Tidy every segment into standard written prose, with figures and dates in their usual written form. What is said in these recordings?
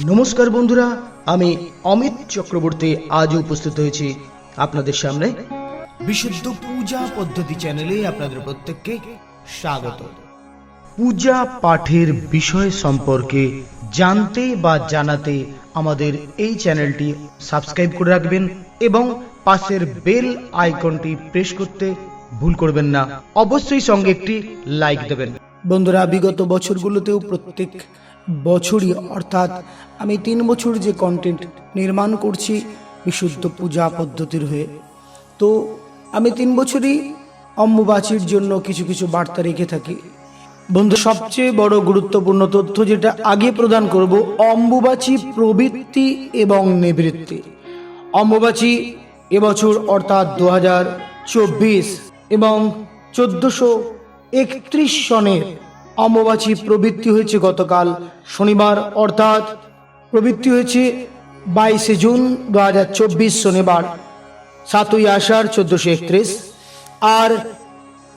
নমস্কার বন্ধুরা, আমি অমিত চক্রবর্তী আজ উপস্থিত হয়েছি আপনাদের সামনে বিশুদ্ধ পূজা পদ্ধতি চ্যানেলে। আপনাদের প্রত্যেককে স্বাগত। পূজা পাঠের বিষয় সম্পর্কে জানতে বা জানাতে আমাদের এই চ্যানেলটি সাবস্ক্রাইব করে রাখবেন এবং পাশের বেল আইকনটি প্রেস করতে ভুল করবেন না। অবশ্যই সঙ্গে একটি লাইক দেবেন। বন্ধুরা, বিগত বছরগুলোতেও প্রত্যেক বছরই অর্থাৎ আমি 3 বছর যে কন্টেন্ট নির্মাণ করছি বিশুদ্ধ পূজা পদ্ধতির হয়ে, তো আমি 3 বছরই অম্বুবাচীর জন্য কিছু কিছু বার্তা রেখে থাকি। বন্ধু, সবচেয়ে বড় গুরুত্বপূর্ণ তথ্য যেটা আগে প্রদান করব, অম্বুবাচী প্রবৃত্তি এবং নিবৃত্তি। অম্বুবাচী এবছর অর্থাৎ 2024 এবং 1431 সনের অম্বুবাচী প্রবৃত্তি হয়েছে গতকাল শনিবার, অর্থাৎ প্রবৃত্তি হয়েছে 22 জুন 2024 শনিবার, 7ই আষাঢ় 1431। আর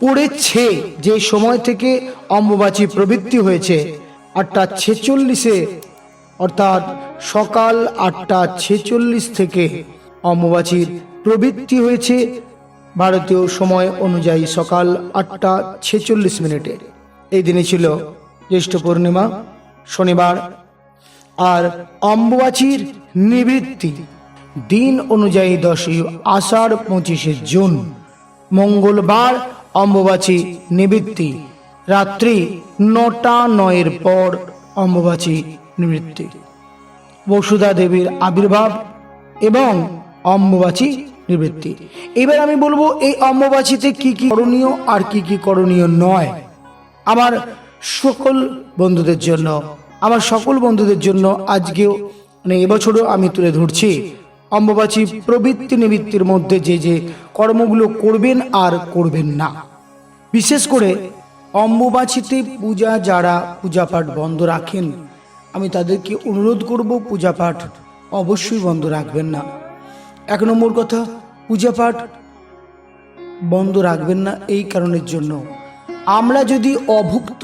পড়েছে যে সময় থেকে অম্বুবাচী প্রবৃত্তি হয়েছে 8:46 অর্থাৎ সকাল 8:46 থেকে অম্বুবাচীর প্রবৃত্তি হয়েছে ভারতীয় সময় অনুযায়ী সকাল 8:46। এই দিনে ছিল জ্যৈষ্ঠ পূর্ণিমা শনিবার। আর অম্বুবাচীর নিবৃত্তি দিন অনুযায়ী 10ই আষাঢ় 25 জুন মঙ্গলবার অম্বুবাচী নিবৃত্তি রাত্রি 9:09 পর অম্বুবাচী নিবৃত্তি। বসুধা দেবীর আবির্ভাব এবং অম্বুবাচী নিবৃত্তি। এবার আমি বলবো এই অম্বুবাচীতে কি কি করণীয় আর কি কি করণীয় নয় আমার সকল বন্ধুদের জন্য আজকেও এবছরও আমি তুলে ধরছি। অম্বুবাচী প্রবৃত্তি নিবৃত্তির মধ্যে যে যে কর্মগুলো করবেন আর করবেন না। বিশেষ করে অম্বুবাচীতে যারা পূজা পাঠ বন্ধ রাখেন, আমি তাদেরকে অনুরোধ করব পূজা পাঠ অবশ্যই বন্ধ রাখবেন না। 1 নম্বর কথা, পূজা পাঠ বন্ধ রাখবেন না এই কারণের জন্য, আমরা যদি অভুক্ত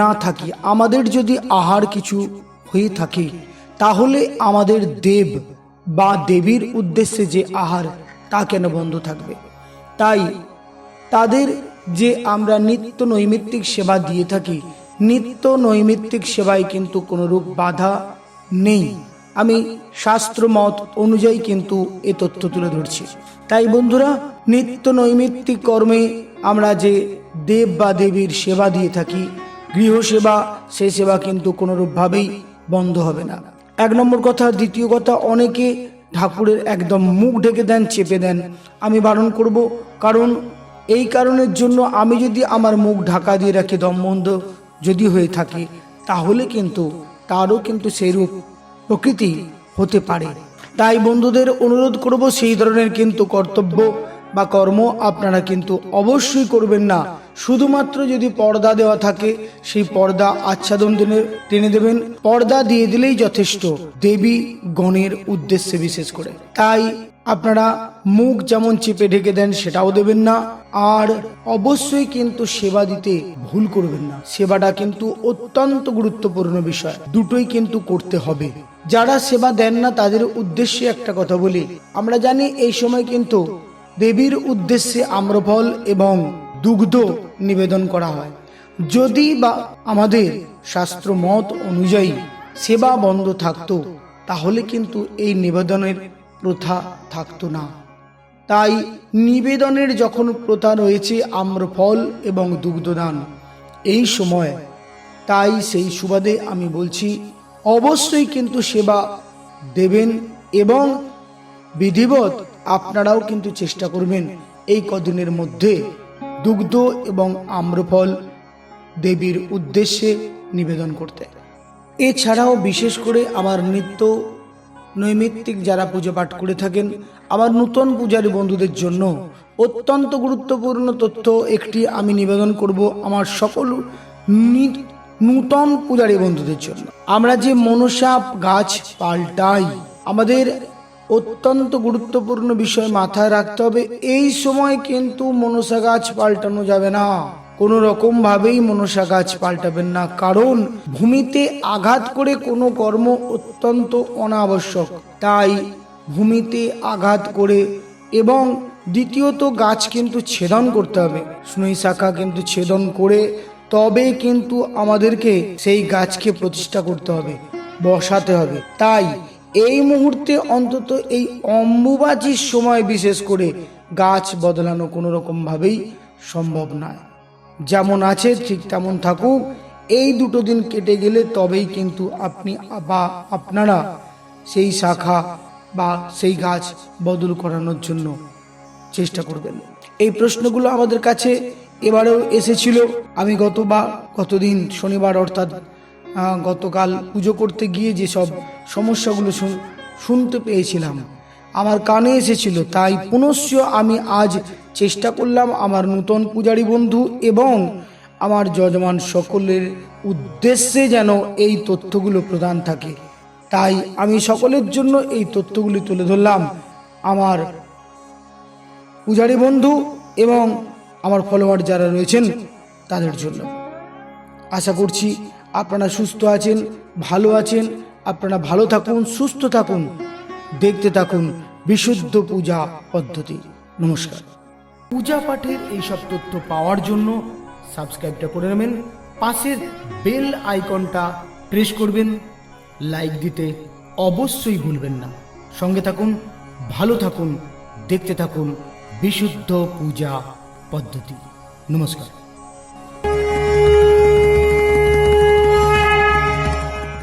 না থাকি, আমাদের যদি আহার কিছু হয়ে থাকে, তাহলে আমাদের দেব বা দেবীর উদ্দেশ্যে যে আহার তা কেন বন্ধ থাকবে? তাই তাদের যে আমরা নিত্য নৈমিত্তিক সেবা দিয়ে থাকি, নিত্য নৈমিত্তিক সেবায় কিন্তু কোনোরূপ বাধা নেই। আমি শাস্ত্র মত অনুযায়ী কিন্তু এ তথ্য তুলে ধরছি। তাই বন্ধুরা, নিত্য নৈমিত্তিক কর্মে আমরা যে দেব বা দেবীর সেবা দিয়ে থাকি, গৃহ সেবা, সে সেবা কিন্তু কোনোরূপভাবেই বন্ধ হবে না। 1 নম্বর কথা। দ্বিতীয় কথা, অনেকে ঠাকুরের একদম মুখ ঢেকে দেন, চেপে দেন। আমি বারণ করব, কারণ এই কারণের জন্য আমি যদি আমার মুখ ঢাকা দিয়ে রাখি, দম বন্ধ যদি হয়ে থাকে, তাহলে কিন্তু তারও কিন্তু সেইরূপ প্রকৃতি হতে পারে। তাই বন্ধুদের অনুরোধ করব, সেই ধরনের কিন্তু কর্তব্য বা কর্ম আপনারা কিন্তু অবশ্যই করবেন না। শুধুমাত্র যদি পর্দা দেওয়া থাকে, সেই পর্দা আচ্ছাদন টেনে দেবেন। পর্দা দিয়ে দিলেই যথেষ্ট, দেবী গণের উদ্দেশ্যে বিশেষ করে। তাই আপনারা মুখ যেমন চেপে ঢেকে দেন সেটাও দেবেন না। আর অবশ্যই কিন্তু সেবা দিতে ভুল করবেন না। সেবাটা কিন্তু অত্যন্ত গুরুত্বপূর্ণ বিষয়, দুটোই কিন্তু করতে হবে। যারা সেবা দেন না তাদের উদ্দেশ্যে একটা কথা বলি, আমরা জানি এই সময় কিন্তু দেবীর উদ্দেশ্যে আম্রফল এবং দুগ্ধ নিবেদন করা হয়। যদি বা আমাদের শাস্ত্র মত অনুযায়ী সেবা বন্ধ থাকতো, তাহলে কিন্তু এই নিবেদনের প্রথা থাকতো না। তাই নিবেদনের যখন প্রথা রয়েছে আম্রফল এবং দুগ্ধদান এই সময়, তাই সেই সুবাদে আমি বলছি অবশ্যই কিন্তু সেবা দেবেন এবং বিধিবৎ আপনারাও কিন্তু চেষ্টা করবেন এই কদিনের মধ্যে দুগ্ধ এবং আম্রফল দেবীর উদ্দেশ্যে নিবেদন করতে। এছাড়াও বিশেষ করে আমার নিত্য নৈমিত্তিক যারা পুজো পাঠ করে থাকেন, আমার নূতন পূজারী বন্ধুদের জন্য অত্যন্ত গুরুত্বপূর্ণ তথ্য একটি আমি নিবেদন করব আমার সকল নূতন পূজারী বন্ধুদের জন্য। আমরা যে মনসা গাছ পাল্টাই, আমাদের অত্যন্ত গুরুত্বপূর্ণ বিষয় মাথায় রাখতে হবে, এই সময় কিন্তু মনসা গাছ পাল্টানো যাবে না। কোনো রকমভাবেই মনসা গাছ পাল্টাবেন না, কারণ ভূমিতে আঘাত করে কোনো কর্ম অত্যন্ত অনাবশ্যক। তাই ভূমিতে আঘাত করে, এবং দ্বিতীয়ত গাছ কিন্তু ছেদন করতে হবে, স্নেই শাখা কিন্তু ছেদন করে তবে কিন্তু আমাদেরকে সেই গাছকে প্রতিষ্ঠা করতে হবে, বসাতে হবে। তাই এই মুহূর্তে অন্তত এই অম্বুবাচীর সময় বিশেষ করে গাছ বদলানো কোনো রকমভাবেই সম্ভব নয়। যেমন আছে ঠিক তেমন থাকুক, এই দুটো দিন কেটে গেলে তবেই কিন্তু আপনি বা আপনারা সেই শাখা বা সেই গাছ বদল করানোর জন্য চেষ্টা করবেন। এই প্রশ্নগুলো আমাদের কাছে এবারেও এসেছিল। আমি গতদিন শনিবার অর্থাৎ গতকাল পুজো করতে গিয়ে যেসব সমস্যাগুলো শুনতে পেয়েছিলাম আমার কানে এসেছিল, তাই পুনশ্চ আমি আজ চেষ্টা করলাম আমার নূতন পূজারী বন্ধু এবং আমার যজমান সকলের উদ্দেশ্যে যেন এই তথ্যগুলো প্রদান থাকে। তাই আমি সকলের জন্য এই তথ্যগুলি তুলে ধরলাম, আমার পূজারী বন্ধু এবং আমার ফলোয়ার যারা রয়েছেন তাদের জন্য। আশা করছি আপনারা সুস্থ আছেন, ভালো আছেন। আপনারা ভালো থাকুন, সুস্থ থাকুন, দেখতে থাকুন বিশুদ্ধ পূজা পদ্ধতি। নমস্কার। পূজা পাঠের এইসব তথ্য পাওয়ার জন্য সাবস্ক্রাইবটা করে নেবেন, পাশের বেল আইকনটা প্রেস করবেন, লাইক দিতে অবশ্যই ভুলবেন না। সঙ্গে থাকুন, ভালো থাকুন, দেখতে থাকুন বিশুদ্ধ পূজা পদ্ধতি। নমস্কার।